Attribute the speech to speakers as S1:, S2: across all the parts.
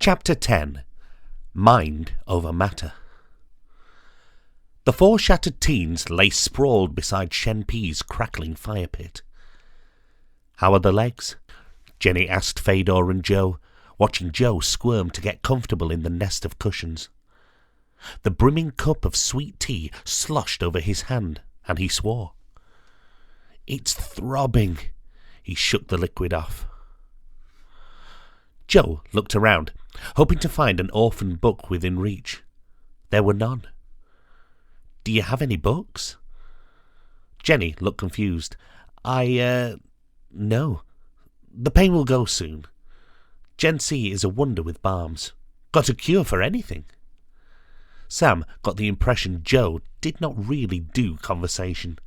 S1: Chapter 10. Mind over Matter. The four shattered teens lay sprawled beside Shen Pi's crackling fire pit. "How are the legs?" Jenny asked Fedor and Joe, watching Joe squirm to get comfortable in the nest of cushions. The brimming cup of sweet tea sloshed over his hand, and he swore. "It's throbbing." He shook the liquid off. Joe looked around, hoping to find an orphan book within reach. There were none. "Do you have any books?" Jenny looked confused. No. The pain will go soon. Gen C is a wonder with balms. Got a cure for anything." Sam got the impression Joe did not really do conversation.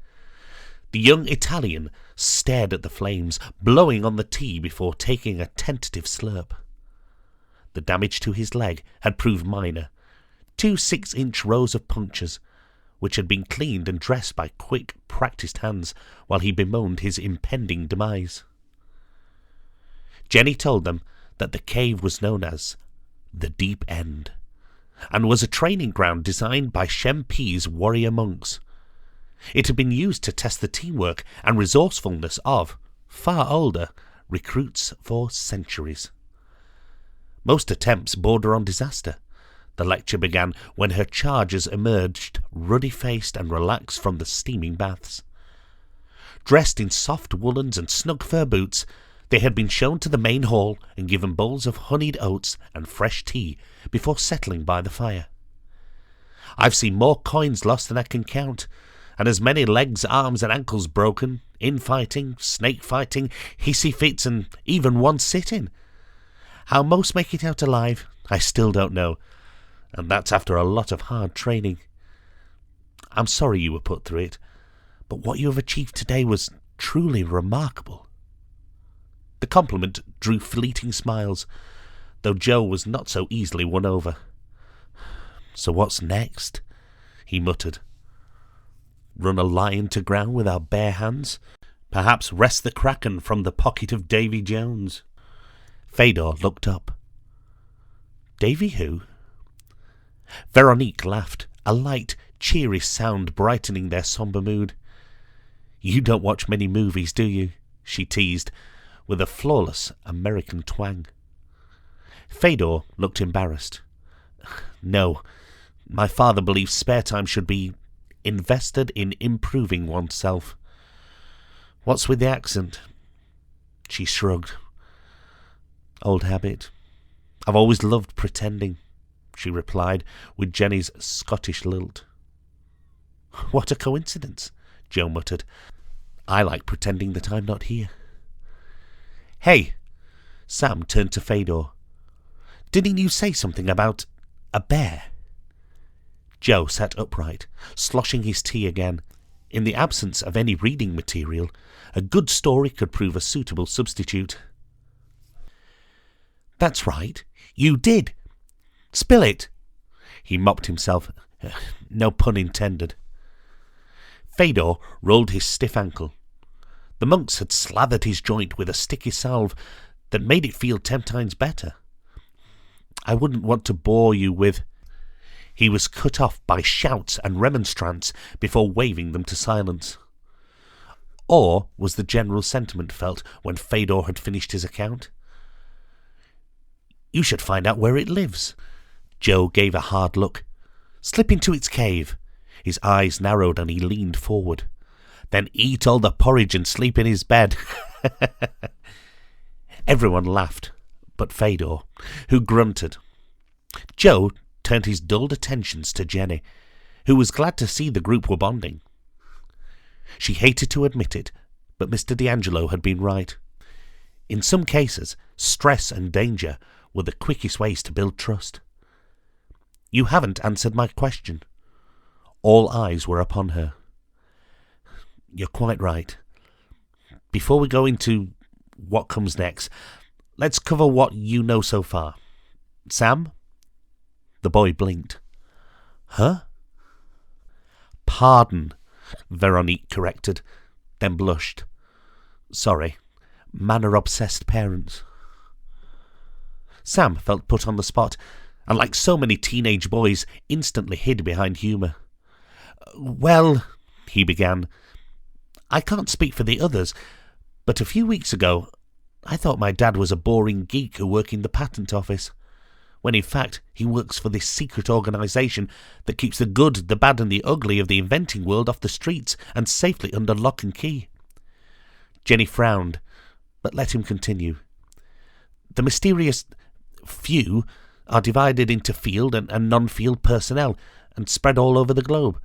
S1: The young Italian stared at the flames, blowing on the tea before taking a tentative slurp. The damage to his leg had proved minor. 2 6-inch rows of punctures, which had been cleaned and dressed by quick, practised hands while he bemoaned his impending demise. Jenny told them that the cave was known as the Deep End, and was a training ground designed by Shen Pi's warrior monks. It had been used to test the teamwork and resourcefulness of far older recruits for centuries. Most attempts border on disaster. The lecture began when her charges emerged, ruddy-faced and relaxed from the steaming baths. Dressed in soft woolens and snug fur boots, they had been shown to the main hall and given bowls of honeyed oats and fresh tea before settling by the fire. "I've seen more coins lost than I can count, and as many legs, arms and ankles broken, infighting, snake fighting, hissy fits and even one sit-in. How most make it out alive, I still don't know, and that's after a lot of hard training. I'm sorry you were put through it, but what you have achieved today was truly remarkable." The compliment drew fleeting smiles, though Joe was not so easily won over. "So what's next?" he muttered. "Run a lion to ground with our bare hands? Perhaps wrest the Kraken from the pocket of Davy Jones?" Fedor looked up. "Davy who?" Veronique laughed, a light, cheery sound brightening their sombre mood. "You don't watch many movies, do you?" she teased, with a flawless American twang. Fedor looked embarrassed. "No, my father believes spare time should be invested in improving oneself." "What's with the accent?" She shrugged. "Old habit. I've always loved pretending," she replied with Jenny's Scottish lilt. "What a coincidence," Joe muttered. "I like pretending that I'm not here." "Hey!" Sam turned to Fedor. "Didn't you say something about a bear?" Joe sat upright, sloshing his tea again. In the absence of any reading material, a good story could prove a suitable substitute. "That's right, you did. Spill it." He mopped himself. No pun intended. Fedor rolled his stiff ankle. The monks had slathered his joint with a sticky salve that made it feel 10 times better. "I wouldn't want to bore you with—" He was cut off by shouts and remonstrance before waving them to silence. Or was the general sentiment felt when Fedor had finished his account? "You should find out where it lives." Joe gave a hard look. "Slip into its cave." His eyes narrowed and he leaned forward. "Then eat all the porridge and sleep in his bed." Everyone laughed, but Fedor, who grunted. Joe turned his dulled attentions to Jenny, who was glad to see the group were bonding. She hated to admit it, but Mr. D'Angelo had been right. In some cases, stress and danger were the quickest ways to build trust. "You haven't answered my question." All eyes were upon her. "You're quite right. Before we go into what comes next, let's cover what you know so far. Sam?" The boy blinked. "Huh?" "Pardon," Veronique corrected, then blushed. "Sorry. Manner-obsessed parents." Sam felt put on the spot, and like so many teenage boys, instantly hid behind humour. "Well," he began, "I can't speak for the others, but a few weeks ago I thought my dad was a boring geek who worked in the patent office, when in fact he works for this secret organisation that keeps the good, the bad and the ugly of the inventing world off the streets and safely under lock and key." Jenny frowned, but let him continue. "The mysterious few are divided into field and non-field personnel and spread all over the globe.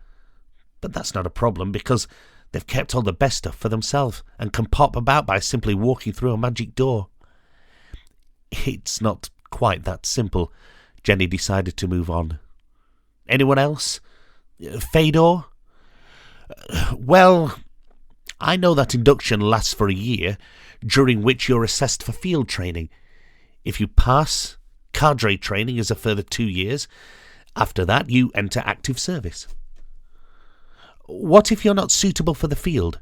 S1: But that's not a problem because they've kept all the best stuff for themselves and can pop about by simply walking through a magic door." "It's not quite that simple." Jenny decided to move on. "Anyone else? Fedor?" "Well, I know that induction lasts for a year, during which you're assessed for field training. If you pass, cadre training is a further 2 years. After that, you enter active service." "What if you're not suitable for the field?"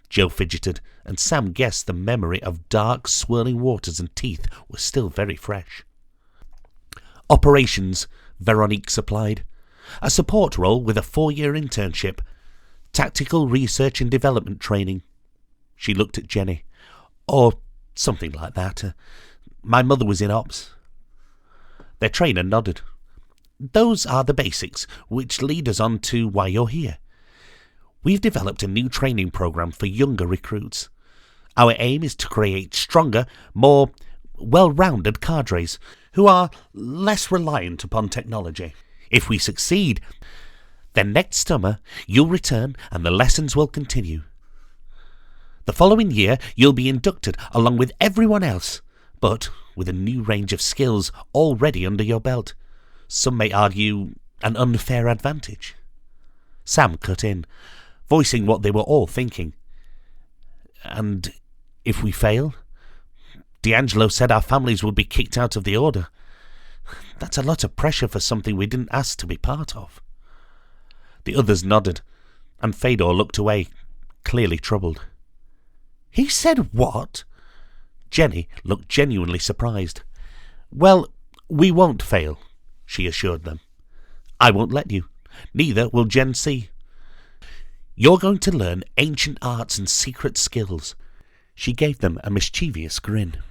S1: Joe fidgeted, and Sam guessed the memory of dark, swirling waters and teeth was still very fresh. "Operations," Veronique supplied. "A support role with a 4-year internship. Tactical research and development training." She looked at Jenny. "Or something like that. My mother was in ops." Their trainer nodded. "Those are the basics, which lead us on to why you're here. We've developed a new training program for younger recruits. Our aim is to create stronger, more well-rounded cadres who are less reliant upon technology. If we succeed, then next summer you'll return and the lessons will continue. The following year you'll be inducted along with everyone else, but with a new range of skills already under your belt. Some may argue an unfair advantage." Sam cut in, voicing what they were all thinking. "And if we fail? D'Angelo said our families would be kicked out of the order. That's a lot of pressure for something we didn't ask to be part of." The others nodded, and Fedor looked away, clearly troubled. "He said what?" Jenny looked genuinely surprised. "Well, we won't fail," she assured them. "I won't let you. Neither will Gen C. You're going to learn ancient arts and secret skills." She gave them a mischievous grin.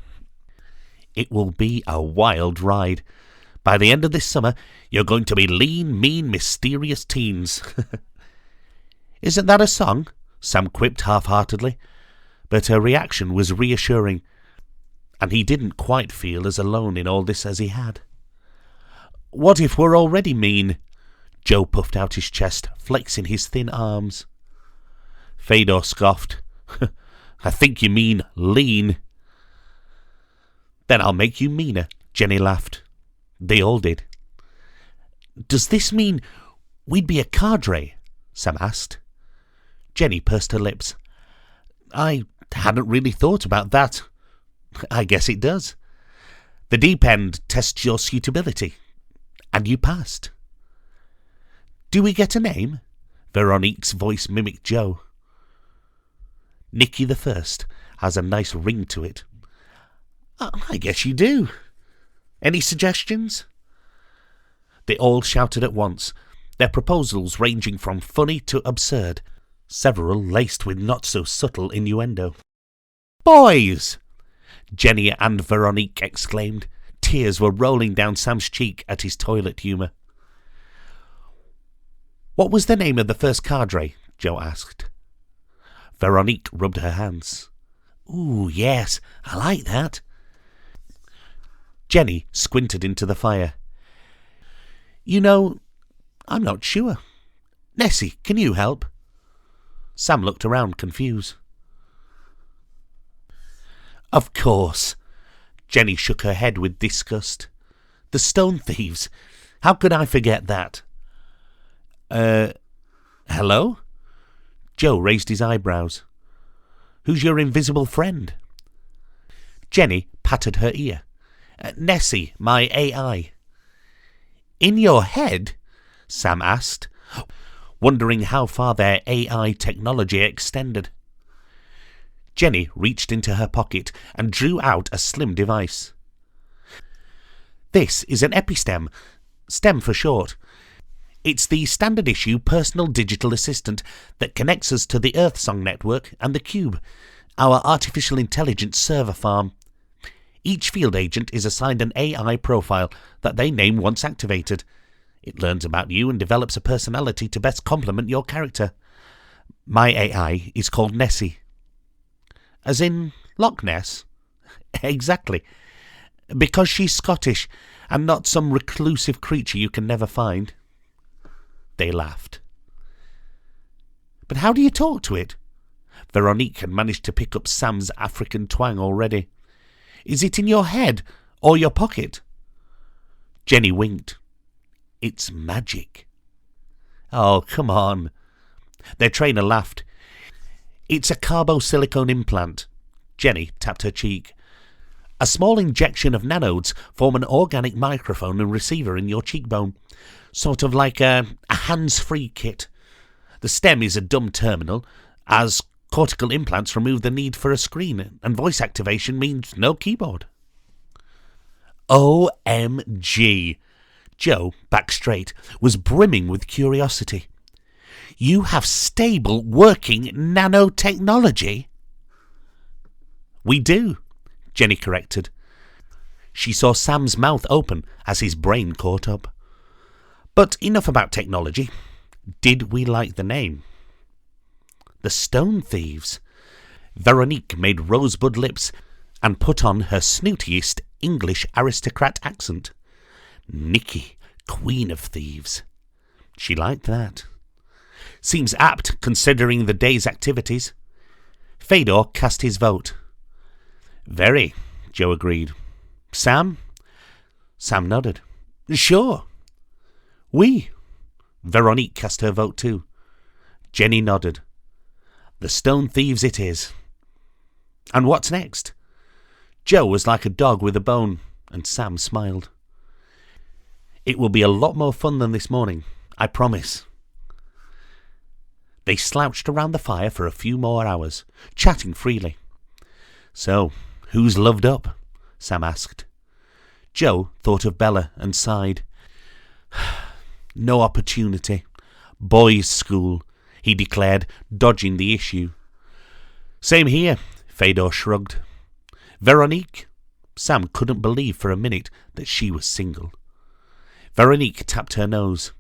S1: "It will be a wild ride. By the end of this summer, you're going to be lean, mean, mysterious teens." "Isn't that a song?" Sam quipped half-heartedly, but her reaction was reassuring, and he didn't quite feel as alone in all this as he had. "What if we're already mean?" Joe puffed out his chest, flexing his thin arms. Fedor scoffed. "I think you mean lean." "Then I'll make you meaner," Jenny laughed. They all did. "Does this mean we'd be a cadre?" Sam asked. Jenny pursed her lips. "I hadn't really thought about that. I guess it does. The deep end tests your suitability, and you passed." "Do we get a name?" Veronique's voice mimicked Joe. "Nicky the First has a nice ring to it." "I guess you do. Any suggestions?" They all shouted at once, their proposals ranging from funny to absurd, several laced with not-so-subtle innuendo. "Boys!" Jenny and Veronique exclaimed. Tears were rolling down Sam's cheek at his toilet humour. "What was the name of the first cadre?" Joe asked. Veronique rubbed her hands. "Ooh, yes, I like that." Jenny squinted into the fire. "You know, I'm not sure. Nessie, can you help?" Sam looked around, confused. "Of course." Jenny shook her head with disgust. "The Stone Thieves. How could I forget that?" Hello?" Joe raised his eyebrows. "Who's your invisible friend?" Jenny patted her ear. "Nessie, my AI." "In your head?" Sam asked, wondering how far their AI technology extended. Jenny reached into her pocket and drew out a slim device. This is an epistem, STEM for short. It's the standard issue personal digital assistant that connects us to the Earthsong network and the Cube, our artificial intelligence server farm. Each field agent is assigned an AI profile that they name once activated. It learns about you and develops a personality to best complement your character. My AI is called Nessie. As in Loch Ness? Exactly. Because she's Scottish and not some reclusive creature you can never find. They laughed. But how do you talk to it? Veronique had managed to pick up Sam's African twang already. Is it in your head or your pocket? Jenny winked. It's magic. Oh, come on. Their trainer laughed. It's a carbosilicone implant. Jenny tapped her cheek. A small injection of nanodes form an organic microphone and receiver in your cheekbone. Sort of like a hands-free kit. The stem is a dumb terminal, as cortical implants remove the need for a screen, and voice activation means no keyboard. OMG! Joe, back straight, was brimming with curiosity. You have stable, working nanotechnology? We do, Jenny corrected. She saw Sam's mouth open as his brain caught up. But enough about technology. Did we like the name? The Stone Thieves. Veronique made rosebud lips and put on her snootiest English aristocrat accent. Nikki, Queen of Thieves. She liked that. Seems apt, considering the day's activities. Fedor cast his vote. Very, Joe agreed. Sam? Sam nodded. Sure. We. Veronique cast her vote too. Jenny nodded. The Stone Thieves it is. And what's next? Joe was like a dog with a bone, and Sam smiled. It will be a lot more fun than this morning, I promise. They slouched around the fire for a few more hours, chatting freely. So, who's loved up? Sam asked. Joe thought of Bella and sighed. No opportunity. Boys' school, he declared, dodging the issue. Same here, Fedor shrugged. Veronique? Sam couldn't believe for a minute that she was single. Veronique tapped her nose.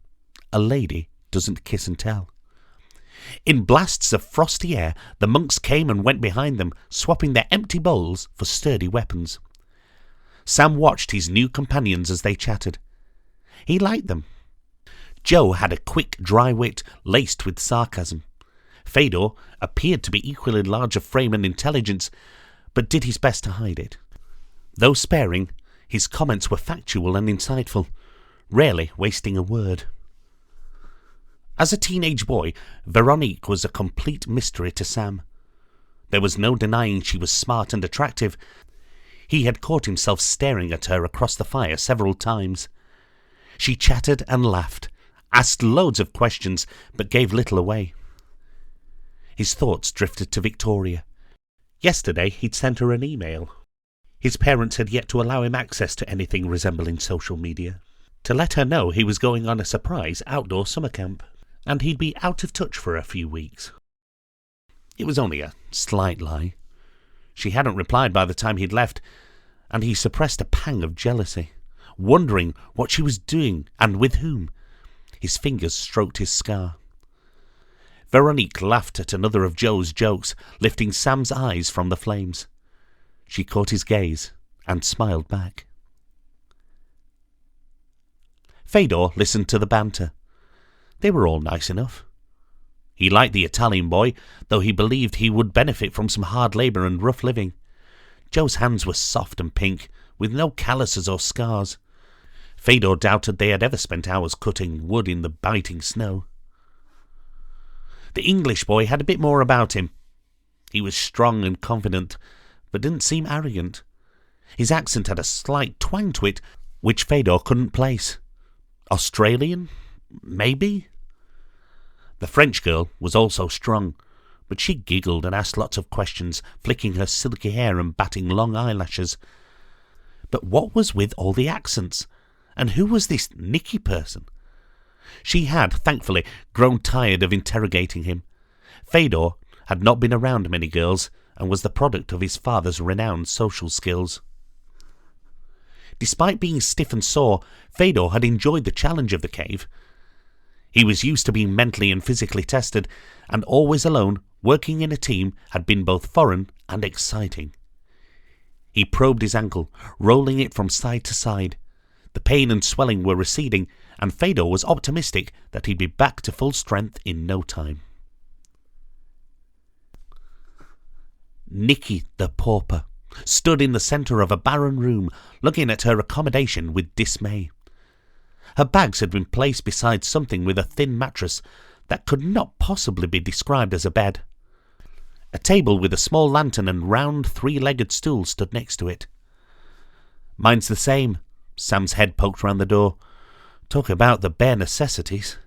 S1: A lady doesn't kiss and tell. In blasts of frosty air, the monks came and went behind them, swapping their empty bowls for sturdy weapons. Sam watched his new companions as they chatted. He liked them. Joe had a quick, dry wit laced with sarcasm. Fedor appeared to be equally large of frame and intelligence, but did his best to hide it. Though sparing, his comments were factual and insightful, rarely wasting a word. As a teenage boy, Veronique was a complete mystery to Sam. There was no denying she was smart and attractive. He had caught himself staring at her across the fire several times. She chattered and laughed, asked loads of questions, but gave little away. His thoughts drifted to Victoria. Yesterday he'd sent her an email. His parents had yet to allow him access to anything resembling social media, to let her know he was going on a surprise outdoor summer camp, and he'd be out of touch for a few weeks. It was only a slight lie. She hadn't replied by the time he'd left, and he suppressed a pang of jealousy, wondering what she was doing and with whom. His fingers stroked his scar. Veronique laughed at another of Joe's jokes, lifting Sam's eyes from the flames. She caught his gaze and smiled back. Fedor listened to the banter. They were all nice enough. He liked the Italian boy, though he believed he would benefit from some hard labour and rough living. Joe's hands were soft and pink, with no calluses or scars. Fedor doubted they had ever spent hours cutting wood in the biting snow. The English boy had a bit more about him. He was strong and confident, but didn't seem arrogant. His accent had a slight twang to it, which Fedor couldn't place. Australian? Maybe? The French girl was also strong, but she giggled and asked lots of questions, flicking her silky hair and batting long eyelashes. But what was with all the accents? And who was this Nicky person? She had, thankfully, grown tired of interrogating him. Fedor had not been around many girls and was the product of his father's renowned social skills. Despite being stiff and sore, Fedor had enjoyed the challenge of the cave. He was used to being mentally and physically tested, and always alone, working in a team, had been both foreign and exciting. He probed his ankle, rolling it from side to side. The pain and swelling were receding, and Fedor was optimistic that he'd be back to full strength in no time. Nicky the pauper stood in the centre of a barren room, looking at her accommodation with dismay. Her bags had been placed beside something with a thin mattress that could not possibly be described as a bed. A table with a small lantern and round three-legged stool stood next to it. "Mine's the same." Sam's head poked round the door. "Talk about the bare necessities."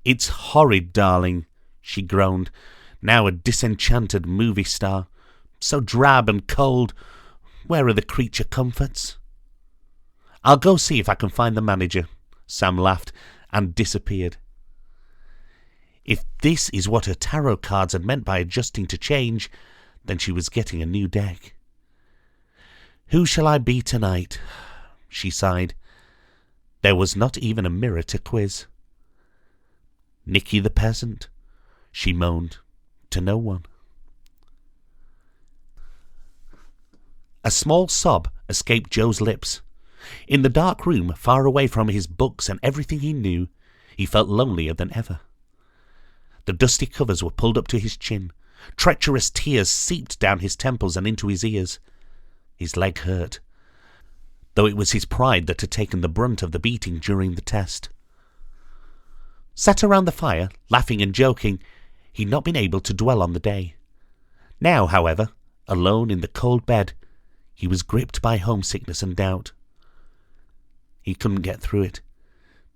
S1: "It's horrid, darling," she groaned, now a disenchanted movie star. "So drab and cold. Where are the creature comforts?" "I'll go see if I can find the manager," Sam laughed and disappeared. If this is what her tarot cards had meant by adjusting to change, then she was getting a new deck. "Who shall I be tonight?" she sighed. There was not even a mirror to quiz. "Nicky the peasant," she moaned, to no one. A small sob escaped Joe's lips. In the dark room, far away from his books and everything he knew, he felt lonelier than ever. The dusty covers were pulled up to his chin. Treacherous tears seeped down his temples and into his ears. His leg hurt, though it was his pride that had taken the brunt of the beating during the test. Sat around the fire, laughing and joking, he'd not been able to dwell on the day. Now, however, alone in the cold bed, he was gripped by homesickness and doubt. He couldn't get through it.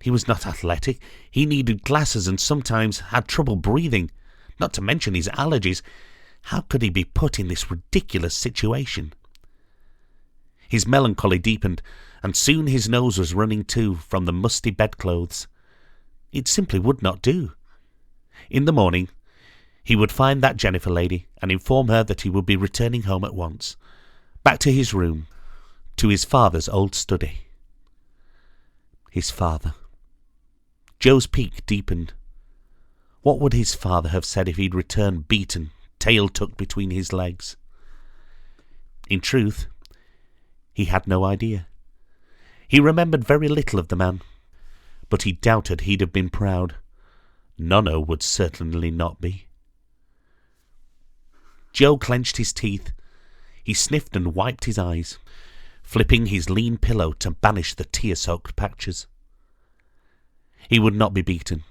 S1: He was not athletic. He needed glasses and sometimes had trouble breathing, not to mention his allergies. How could he be put in this ridiculous situation? His melancholy deepened, and soon his nose was running too from the musty bedclothes. It simply would not do. In the morning, he would find that Jennifer lady and inform her that he would be returning home at once, back to his room, to his father's old study. His father. Joe's pique deepened. What would his father have said if he'd returned beaten, tail tucked between his legs? In truth, he had no idea. He remembered very little of the man, but he doubted he'd have been proud. Nono would certainly not be. Joe clenched his teeth. He sniffed and wiped his eyes, flipping his lean pillow to banish the tear-soaked patches. He would not be beaten.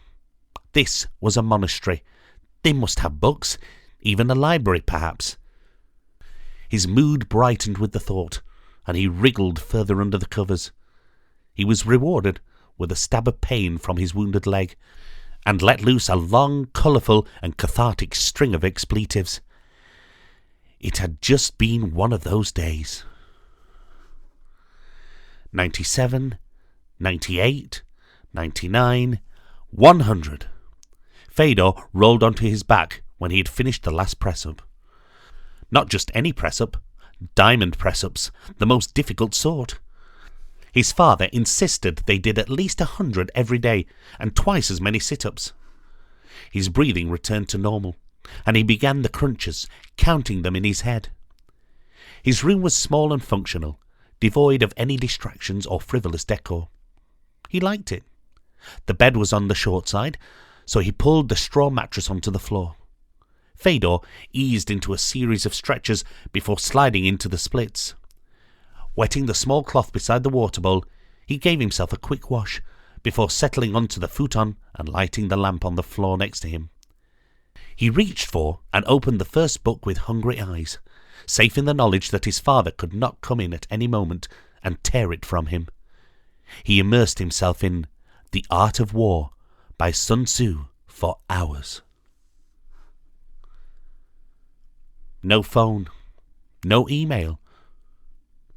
S1: This was a monastery. They must have books, even a library, perhaps. His mood brightened with the thought, and he wriggled further under the covers. He was rewarded with a stab of pain from his wounded leg, and let loose a long, colourful, and cathartic string of expletives. It had just been one of those days. 97, 98, 99, 100. Fedor rolled onto his back when he had finished the last press-up. Not just any press-up, diamond press-ups, the most difficult sort. His father insisted they did at least 100 every day and twice as many sit-ups. His breathing returned to normal, and he began the crunches, counting them in his head. His room was small and functional, devoid of any distractions or frivolous decor. He liked it. The bed was on the short side, so he pulled the straw mattress onto the floor. Fedor eased into a series of stretches before sliding into the splits. Wetting the small cloth beside the water bowl, he gave himself a quick wash before settling onto the futon and lighting the lamp on the floor next to him. He reached for and opened the first book with hungry eyes, safe in the knowledge that his father could not come in at any moment and tear it from him. He immersed himself in The Art of War by Sun Tzu for hours. No phone, no email,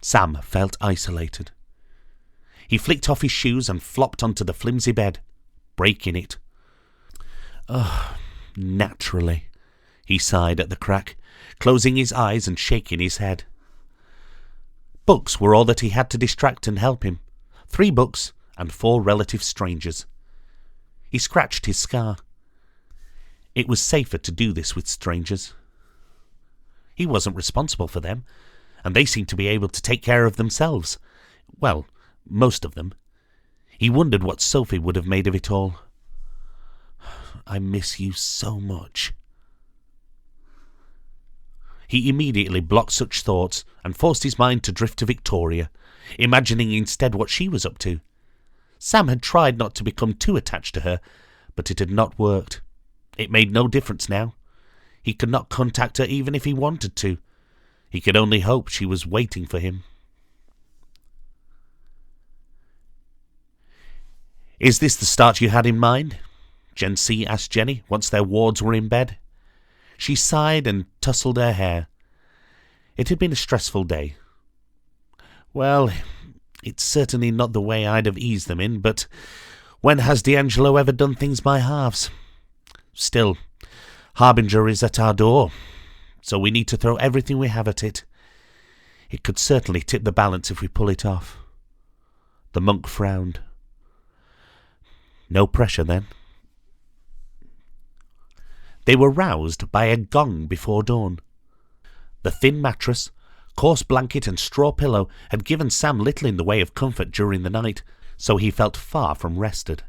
S1: Sam felt isolated. He flicked off his shoes and flopped onto the flimsy bed, breaking it. "Oh, naturally," he sighed at the crack, closing his eyes and shaking his head. Books were all that he had to distract and help him. 3 books and 4 relative strangers. He scratched his scar. It was safer to do this with strangers. He wasn't responsible for them, and they seemed to be able to take care of themselves. Well, most of them. He wondered what Sophie would have made of it all. "I miss you so much." He immediately blocked such thoughts and forced his mind to drift to Victoria, imagining instead what she was up to. Sam had tried not to become too attached to her, but it had not worked. It made no difference now. He could not contact her even if he wanted to. He could only hope she was waiting for him. "Is this the start you had in mind?" Gen C asked Jenny once their wards were in bed. She sighed and tousled her hair. It had been a stressful day. "Well, it's certainly not the way I'd have eased them in, but when has D'Angelo ever done things by halves? Still, Harbinger is at our door, so we need to throw everything we have at it. It could certainly tip the balance if we pull it off." The monk frowned. "No pressure, then." They were roused by a gong before dawn. The thin mattress, coarse blanket and straw pillow had given Sam little in the way of comfort during the night, so he felt far from rested.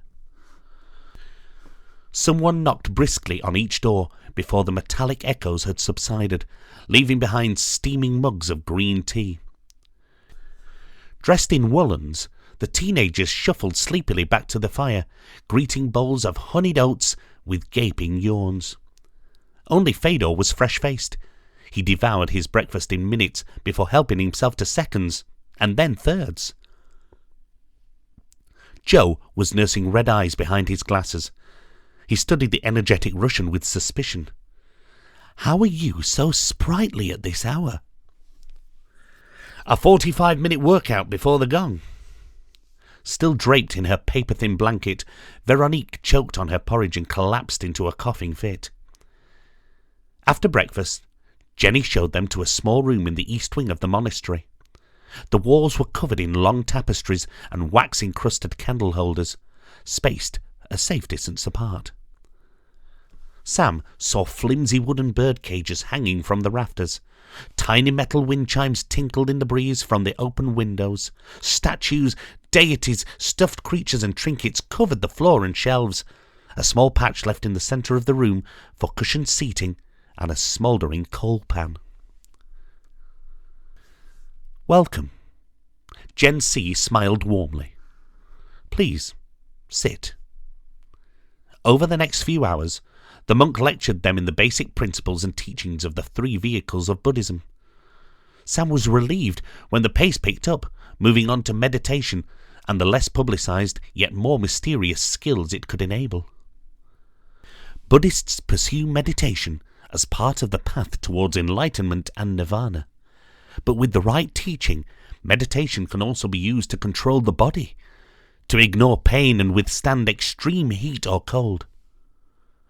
S1: Someone knocked briskly on each door before the metallic echoes had subsided, leaving behind steaming mugs of green tea. Dressed in woolens, the teenagers shuffled sleepily back to the fire, greeting bowls of honeyed oats with gaping yawns. Only Fedor was fresh-faced. He devoured his breakfast in minutes before helping himself to seconds, and then thirds. Joe was nursing red eyes behind his glasses. He studied the energetic Russian with suspicion. "How are you so sprightly at this hour?" "A 45-minute workout before the gong." Still draped in her paper-thin blanket, Veronique choked on her porridge and collapsed into a coughing fit. After breakfast, Jenny showed them to a small room in the east wing of the monastery. The walls were covered in long tapestries and wax-encrusted candle holders, spaced a safe distance apart. Sam saw flimsy wooden bird cages hanging from the rafters. Tiny metal wind chimes tinkled in the breeze from the open windows. Statues, deities, stuffed creatures and trinkets covered the floor and shelves. A small patch left in the centre of the room for cushioned seating and a smouldering coal pan. "Welcome." Gen C smiled warmly. "Please, sit." Over the next few hours, the monk lectured them in the basic principles and teachings of the 3 vehicles of Buddhism. Sam was relieved when the pace picked up, moving on to meditation and the less publicized yet more mysterious skills it could enable. Buddhists pursue meditation as part of the path towards enlightenment and nirvana. But with the right teaching, meditation can also be used to control the body, to ignore pain and withstand extreme heat or cold.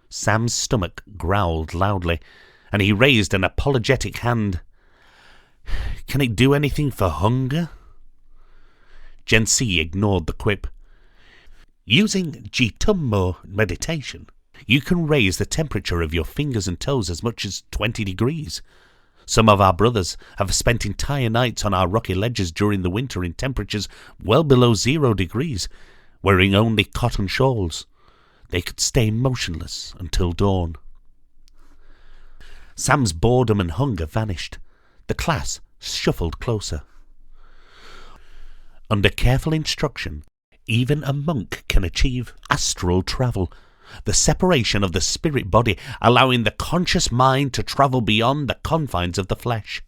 S1: Sam's stomach growled loudly, and he raised an apologetic hand. "Can it do anything for hunger?" Gen C ignored the quip. "Using Jitummo meditation, you can raise the temperature of your fingers and toes as much as 20 degrees. Some of our brothers have spent entire nights on our rocky ledges during the winter in temperatures well below 0 degrees, wearing only cotton shawls. They could stay motionless until dawn." Sam's boredom and hunger vanished. The class shuffled closer. Under careful instruction, even a monk can achieve astral travel, the separation of the spirit body, allowing the conscious mind to travel beyond the confines of the flesh.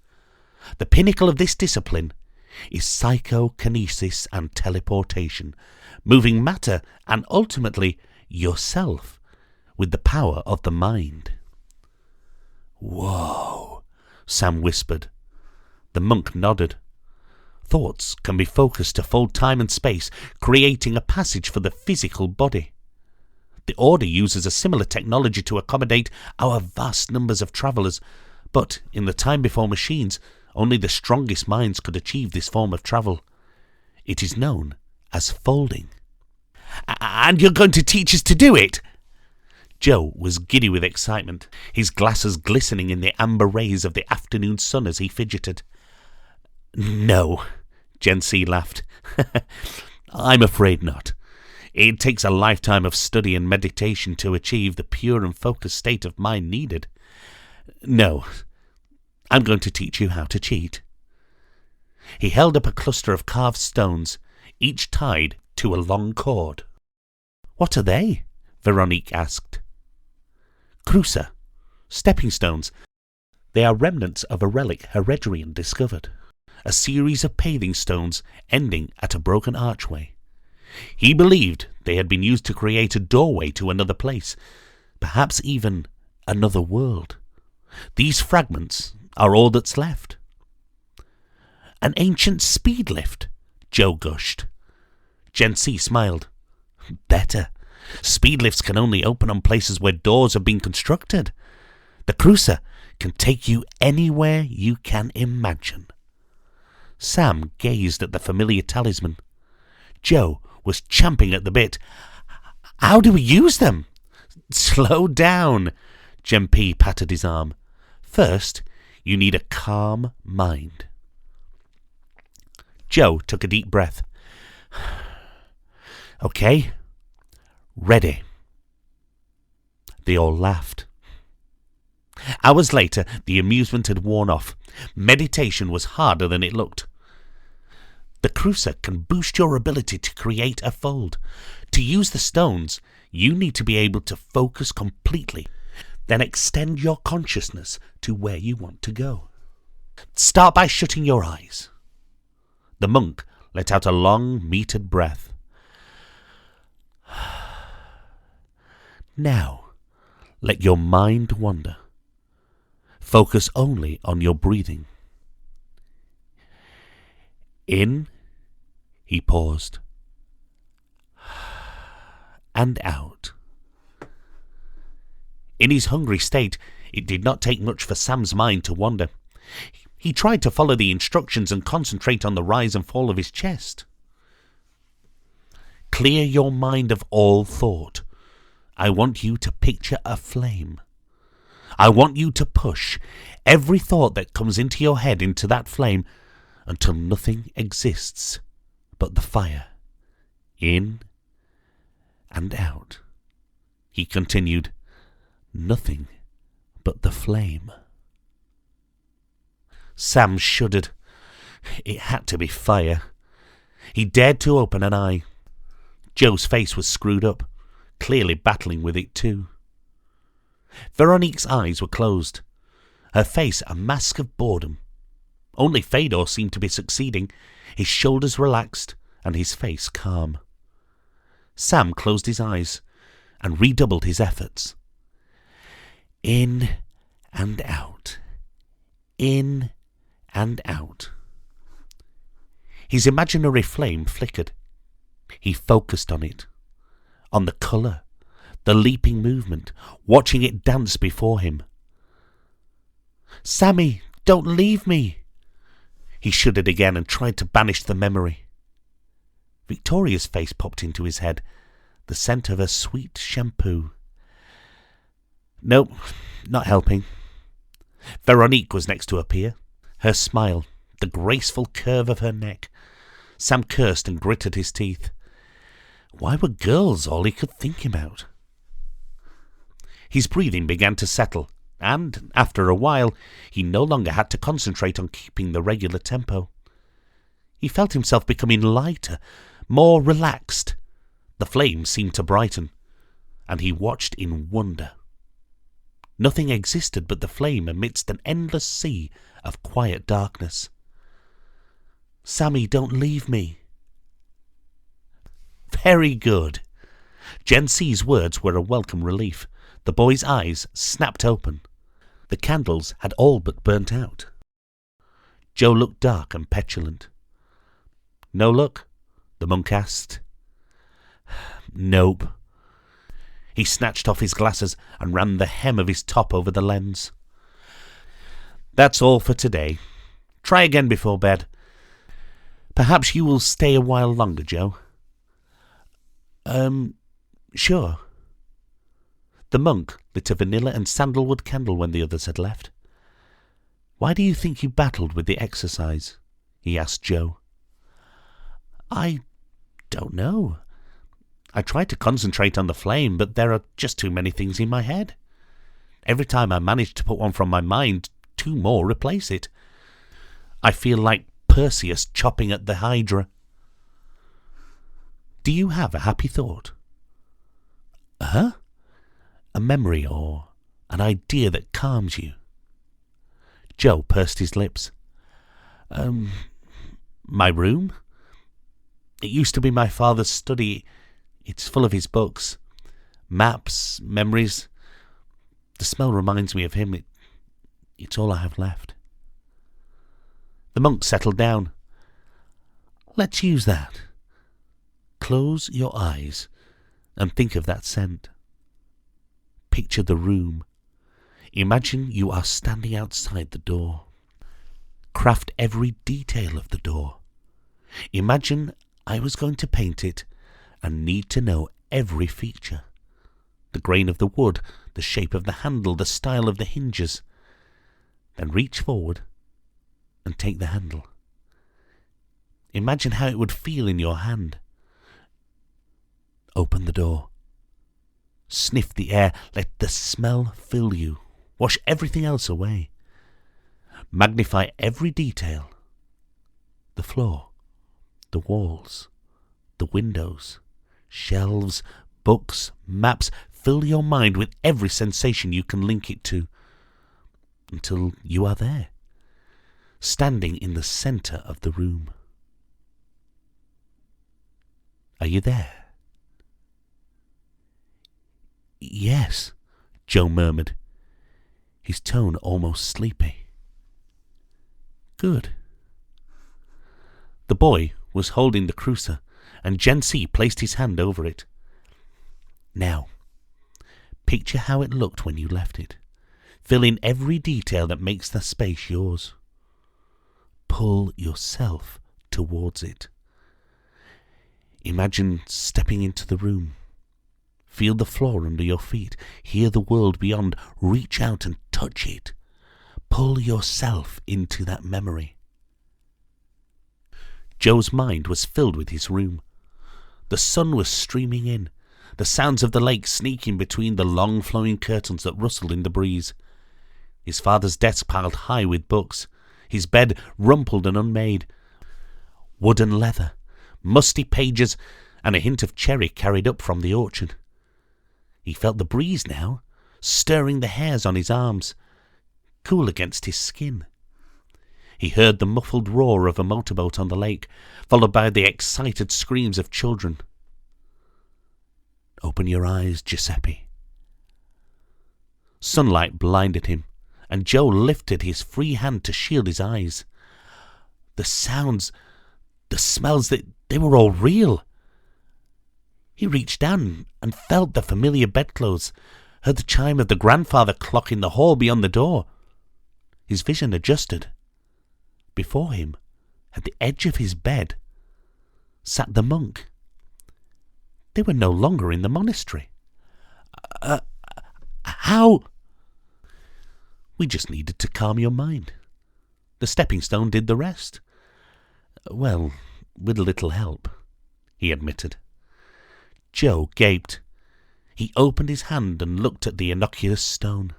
S1: The pinnacle of this discipline is psychokinesis and teleportation, moving matter and ultimately yourself with the power of the mind. "Whoa," Sam whispered. The monk nodded. Thoughts can be focused to fold time and space, creating a passage for the physical body. The Order uses a similar technology to accommodate our vast numbers of travellers, but in the time before machines, only the strongest minds could achieve this form of travel. It is known as folding. And you're going to teach us to do it? Joe was giddy with excitement, his glasses glistening in the amber rays of the afternoon sun as he fidgeted. No, Gen C laughed. I'm afraid not. It takes a lifetime of study and meditation to achieve the pure and focused state of mind needed. No, I'm going to teach you how to cheat. He held up a cluster of carved stones, each tied to a long cord. What are they? Veronique asked. Crucer, stepping stones. They are remnants of a relic Heredrian discovered, a series of paving stones ending at a broken archway. He believed they had been used to create a doorway to another place, perhaps even another world. These fragments are all that's left. An ancient speed lift, Joe gushed. Gen C smiled. Better. Speed lifts can only open on places where doors have been constructed. The Crucer can take you anywhere you can imagine. Sam gazed at the familiar talisman. Joe was champing at the bit. How do we use them? Slow down. Gen P patted his arm. First, you need a calm mind. Joe took a deep breath. Okay. Ready. They all laughed. Hours later, the amusement had worn off. Meditation was harder than it looked. The Crucer can boost your ability to create a fold. To use the stones, you need to be able to focus completely, then extend your consciousness to where you want to go. Start by shutting your eyes. The monk let out a long, metered breath. Now, let your mind wander. Focus only on your breathing. In, he paused, and out. In his hungry state, it did not take much for Sam's mind to wander. He tried to follow the instructions and concentrate on the rise and fall of his chest. Clear your mind of all thought. I want you to picture a flame. I want you to push every thought that comes into your head into that flame until nothing exists but the fire. In and out. He continued, nothing but the flame. Sam shuddered. It had to be fire. He dared to open an eye. Joe's face was screwed up, clearly battling with it too. Veronique's eyes were closed, her face a mask of boredom. Only Fedor seemed to be succeeding, his shoulders relaxed and his face calm. Sam closed his eyes and redoubled his efforts. In and out. In and out. His imaginary flame flickered. He focused on it, on the colour, the leaping movement, watching it dance before him. Sammy, don't leave me! He shuddered again and tried to banish the memory. Victoria's face popped into his head, the scent of her sweet shampoo. Nope, not helping. Veronique was next to appear. Her smile, the graceful curve of her neck. Sam cursed and gritted his teeth. Why were girls all he could think about? His breathing began to settle, and, after a while, he no longer had to concentrate on keeping the regular tempo. He felt himself becoming lighter, more relaxed. The flame seemed to brighten, and he watched in wonder. Nothing existed but the flame amidst an endless sea of quiet darkness. Sammy, don't leave me. Very good. Gen C's words were a welcome relief. The boy's eyes snapped open. The candles had all but burnt out. Joe looked dark and petulant. No luck? The monk asked. Nope. He snatched off his glasses and ran the hem of his top over the lens. That's all for today. Try again before bed. Perhaps you will stay a while longer, Joe. Sure. The monk lit a vanilla and sandalwood candle when the others had left. Why do you think you battled with the exercise? He asked Joe. I don't know. I tried to concentrate on the flame, but there are just too many things in my head. Every time I manage to put one from my mind, two more replace it. I feel like Perseus chopping at the Hydra. Do you have a happy thought? Huh? A memory or an idea that calms you? Joe pursed his lips. My room? It used to be my father's study. It's full of his books, maps, memories. The smell reminds me of him. It's all I have left. The monk settled down. Let's use that. Close your eyes and think of that scent. Picture the room. Imagine you are standing outside the door. Craft every detail of the door. Imagine I was going to paint it and need to know every feature. The grain of the wood, the shape of the handle, the style of the hinges. Then reach forward and take the handle. Imagine how it would feel in your hand. Open the door. Sniff the air. Let the smell fill you. Wash everything else away. Magnify every detail. The floor, the walls, the windows, shelves, books, maps. Fill your mind with every sensation you can link it to, until you are there, standing in the center of the room. Are you there? Yes, Joe murmured, his tone almost sleepy. Good. The boy was holding the crucifer, and Gen C placed his hand over it. Now, picture how it looked when you left it. Fill in every detail that makes the space yours. Pull yourself towards it. Imagine stepping into the room. Feel the floor under your feet. Hear the world beyond. Reach out and touch it. Pull yourself into that memory. Joe's mind was filled with his room. The sun was streaming in, the sounds of the lake sneaking between the long flowing curtains that rustled in the breeze. His father's desk piled high with books, his bed rumpled and unmade. Wood and leather, musty pages, and a hint of cherry carried up from the orchard. He felt the breeze now, stirring the hairs on his arms, cool against his skin. He heard the muffled roar of a motorboat on the lake, followed by the excited screams of children. Open your eyes, Giuseppe. Sunlight blinded him, and Joe lifted his free hand to shield his eyes. The sounds, the smells, they were all real. He reached down and felt the familiar bedclothes, heard the chime of the grandfather clock in the hall beyond the door. His vision adjusted. Before him, at the edge of his bed, sat the monk. They were no longer in the monastery. How? We just needed to calm your mind. The stepping stone did the rest. Well, with a little help, he admitted. Joe gaped. He opened his hand and looked at the innocuous stone.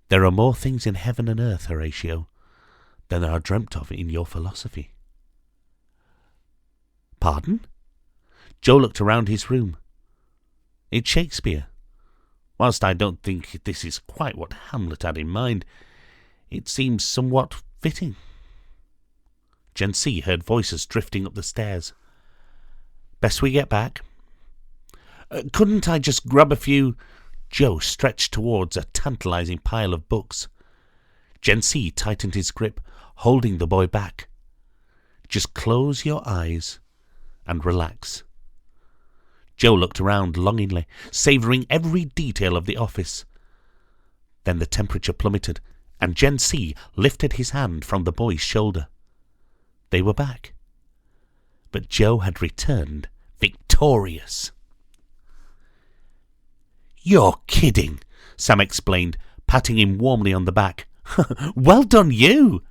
S1: There are more things in heaven and earth, Horatio, than are dreamt of in your philosophy. Pardon? Joe looked around his room. It's Shakespeare. Whilst I don't think this is quite what Hamlet had in mind, it seems somewhat fitting. Gen C heard voices drifting up the stairs. Best we get back? Couldn't I just grab a few? Joe stretched towards a tantalizing pile of books. Gen C tightened his grip, holding the boy back. Just close your eyes and relax. Joe looked around longingly, savouring every detail of the office. Then the temperature plummeted, and Gen C lifted his hand from the boy's shoulder. They were back. But Joe had returned victorious. "You're kidding," Sam explained, patting him warmly on the back. "Well done, you!"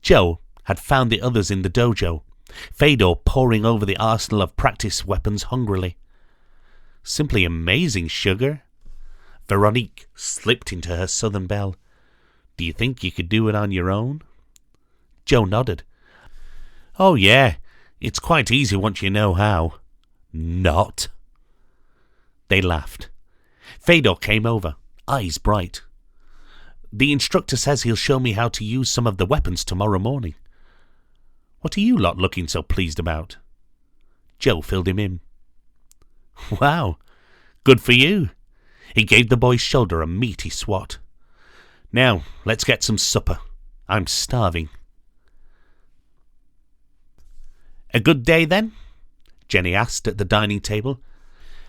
S1: Joe had found the others in the dojo, Fedor poring over the arsenal of practice weapons hungrily. "Simply amazing, sugar." Veronique slipped into her southern belle. "Do you think you could do it on your own?" Joe nodded. "Oh yeah, it's quite easy once you know how." "Not." They laughed. Fedor came over, eyes bright. "The instructor says he'll show me how to use some of the weapons tomorrow morning." "What are you lot looking so pleased about?" Joe filled him in. "Wow, good for you." He gave the boy's shoulder a meaty swat. "Now, let's get some supper. I'm starving." "A good day, then?" Jenny asked at the dining table,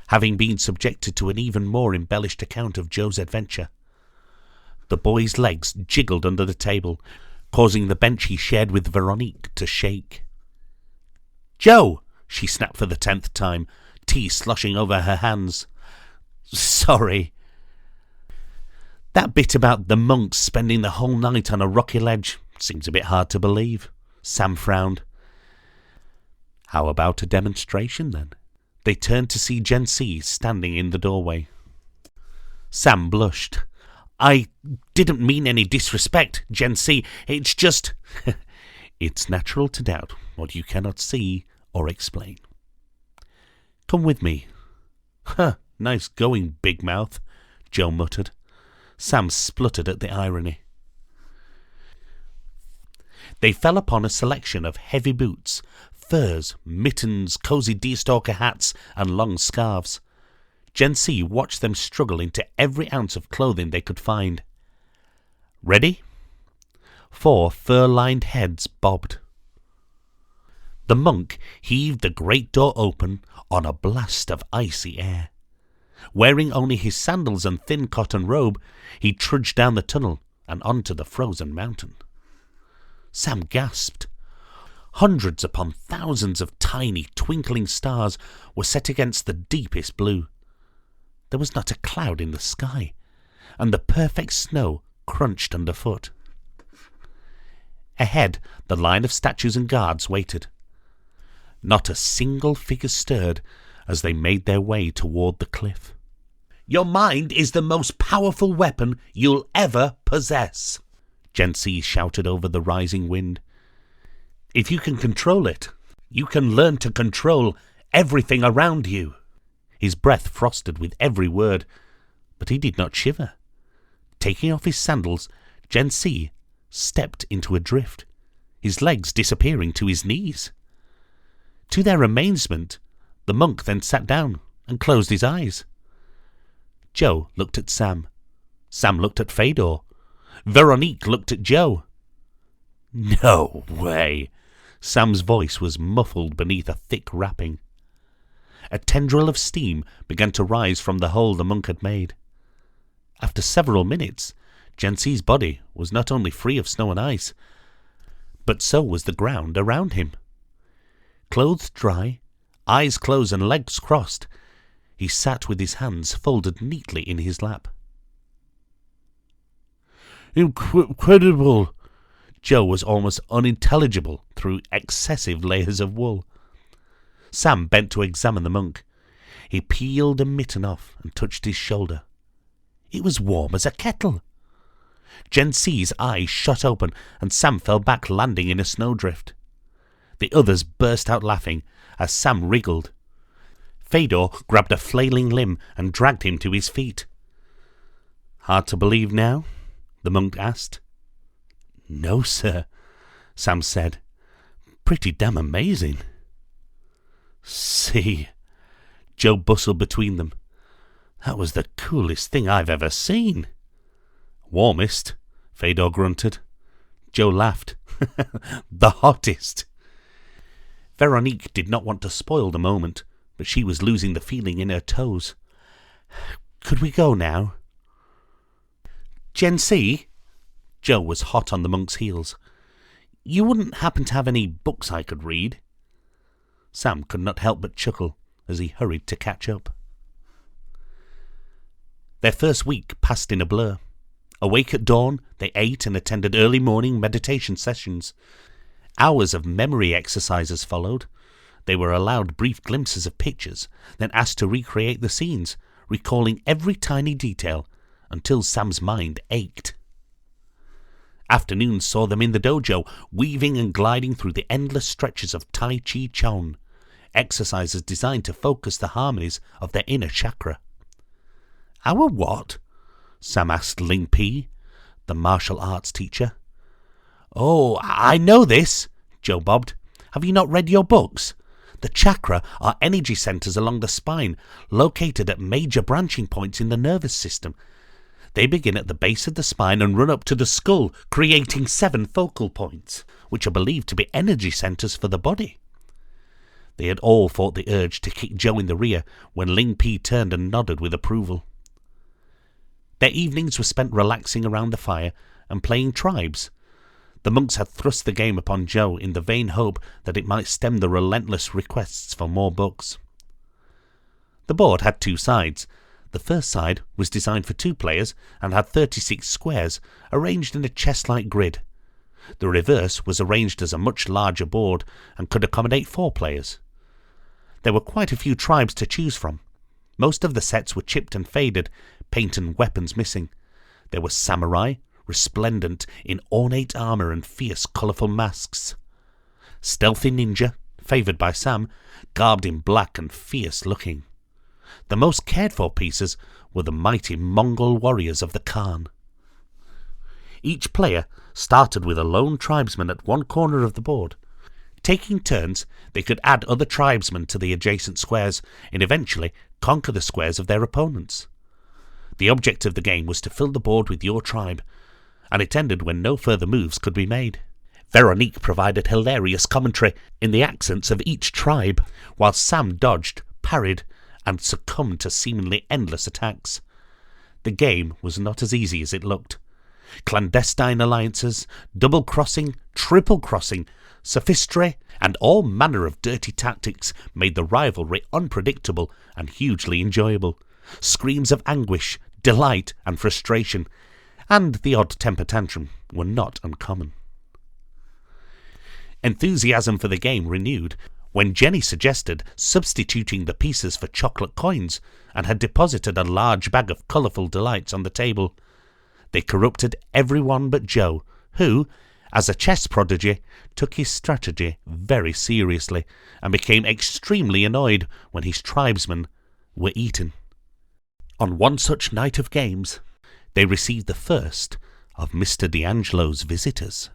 S1: having been subjected to an even more embellished account of Joe's adventure. The boy's legs jiggled under the table, causing the bench he shared with Veronique to shake. "Joe!" she snapped for the 10th time, tea sloshing over her hands. "Sorry." "That bit about the monks spending the whole night on a rocky ledge seems a bit hard to believe." Sam frowned. "How about a demonstration, then?" They turned to see Gen C standing in the doorway. Sam blushed. "I didn't mean any disrespect, Gen C. It's just..." "It's natural to doubt what you cannot see or explain. Come with me." "Huh, nice going, big mouth," Joe muttered. Sam spluttered at the irony. They fell upon a selection of heavy boots, furs, mittens, cozy deerstalker hats, and long scarves. Gen C watched them struggle into every ounce of clothing they could find. "Ready?" 4 fur-lined heads bobbed. The monk heaved the great door open on a blast of icy air. Wearing only his sandals and thin cotton robe, he trudged down the tunnel and onto the frozen mountain. Sam gasped. Hundreds upon thousands of tiny, twinkling stars were set against the deepest blue. There was not a cloud in the sky, and the perfect snow crunched underfoot. Ahead, the line of statues and guards waited. Not a single figure stirred as they made their way toward the cliff. "Your mind is the most powerful weapon you'll ever possess," Gen C shouted over the rising wind. "If you can control it, you can learn to control everything around you." His breath frosted with every word, but he did not shiver. Taking off his sandals, Gen C stepped into a drift, his legs disappearing to his knees. To their amazement, the monk then sat down and closed his eyes. Joe looked at Sam. Sam looked at Fedor. Veronique looked at Joe. "No way!" Sam's voice was muffled beneath a thick wrapping. A tendril of steam began to rise from the hole the monk had made. After several minutes, Gen C's body was not only free of snow and ice, but so was the ground around him. Clothes dry, eyes closed and legs crossed, he sat with his hands folded neatly in his lap. "Incredible!" Joe was almost unintelligible through excessive layers of wool. Sam bent to examine the monk. He peeled a mitten off and touched his shoulder. It was warm as a kettle. Gen C's eyes shot open and Sam fell back, landing in a snowdrift. The others burst out laughing as Sam wriggled. Fedor grabbed a flailing limb and dragged him to his feet. "Hard to believe now?" the monk asked. "No, sir," Sam said. "Pretty damn amazing." "See," Joe bustled between them. "That was the coolest thing I've ever seen." "Warmest," Fedor grunted. Joe laughed. The hottest. Veronique did not want to spoil the moment, but she was losing the feeling in her toes. Could we go now? Gen C? Joe was hot on the monk's heels. You wouldn't happen to have any books I could read? Sam could not help but chuckle as he hurried to catch up. Their first week passed in a blur. Awake at dawn, they ate and attended early morning meditation sessions. Hours of memory exercises followed. They were allowed brief glimpses of pictures, then asked to recreate the scenes, recalling every tiny detail until Sam's mind ached. Afternoons saw them in the dojo, weaving and gliding through the endless stretches of Tai Chi Chuan, exercises designed to focus the harmonies of their inner chakra. Our what? Sam asked Ling Pi, the martial arts teacher. Oh, I know this, Joe bobbed. Have you not read your books? The chakra are energy centers along the spine, located at major branching points in the nervous system. They begin at the base of the spine and run up to the skull, creating 7 focal points, which are believed to be energy centers for the body. They had all fought the urge to kick Joe in the rear when Ling Pi turned and nodded with approval. Their evenings were spent relaxing around the fire and playing tribes. The monks had thrust the game upon Joe in the vain hope that it might stem the relentless requests for more books. The board had 2 sides. The first side was designed for 2 players and had 36 squares arranged in a chess-like grid. The reverse was arranged as a much larger board and could accommodate 4 players. There were quite a few tribes to choose from. Most of the sets were chipped and faded, paint and weapons missing. There were samurai, resplendent in ornate armor and fierce, colourful masks. Stealthy ninja, favoured by Sam, garbed in black and fierce-looking. The most cared-for pieces were the mighty Mongol warriors of the Khan. Each player started with a lone tribesman at one corner of the board. Taking turns, they could add other tribesmen to the adjacent squares and eventually conquer the squares of their opponents. The object of the game was to fill the board with your tribe, and it ended when no further moves could be made. Veronique provided hilarious commentary in the accents of each tribe, while Sam dodged, parried, and succumbed to seemingly endless attacks. The game was not as easy as it looked. Clandestine alliances, double-crossing, triple-crossing, sophistry, and all manner of dirty tactics made the rivalry unpredictable and hugely enjoyable. Screams of anguish, delight, and frustration, and the odd temper tantrum were not uncommon. Enthusiasm for the game renewed when Jenny suggested substituting the pieces for chocolate coins and had deposited a large bag of colourful delights on the table. They corrupted everyone but Joe, who, as a chess prodigy, took his strategy very seriously and became extremely annoyed when his tribesmen were eaten. On one such night of games, they received the first of Mr. D'Angelo's visitors.